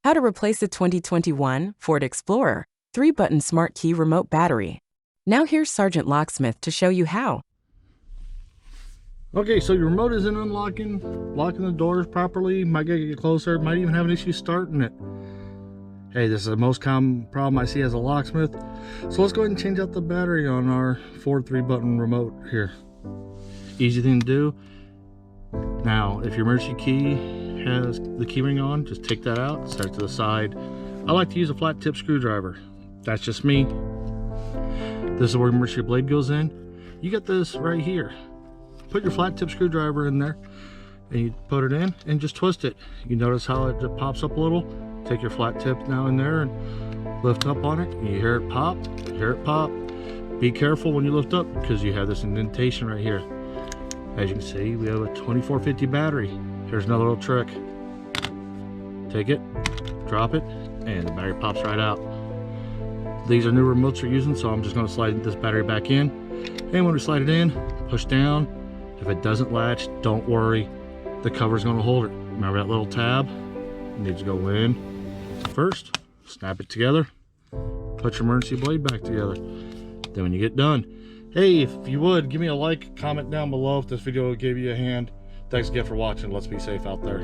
How to replace a 2021 Ford Explorer 3-button smart key remote battery. Now here's Sergeant Locksmith to show you how. Okay, so your remote isn't locking the doors properly. Might gotta get closer, might even have an issue starting it. Hey, this is the most common problem I see as a locksmith. So let's go ahead and change out the battery on our Ford 3-button remote here. Easy thing to do. Now, if your emergency key has the key ring on, just take that out, set it to the side. I like to use a flat tip screwdriver. That's just me. This is where your emergency blade goes in. You get this right here. Put your flat tip screwdriver in there and you put it in and just twist it. You notice how it pops up a little. Take your flat tip now in there and lift up on it. And you hear it pop, you hear it pop. Be careful when you lift up because you have this indentation right here. As you can see, we have a 2450 battery. Here's another little trick. Take it, drop it, and the battery pops right out. These are new remotes we're using, so I'm just going to slide this battery back in. And when we slide it in, push down. If it doesn't latch, don't worry. The cover's going to hold it. Remember that little tab? It needs to go in first. Snap it together. Put your emergency blade back together. Then when you get done, hey, if you would, give me a like, comment down below if this video gave you a hand. Thanks again for watching. Let's be safe out there.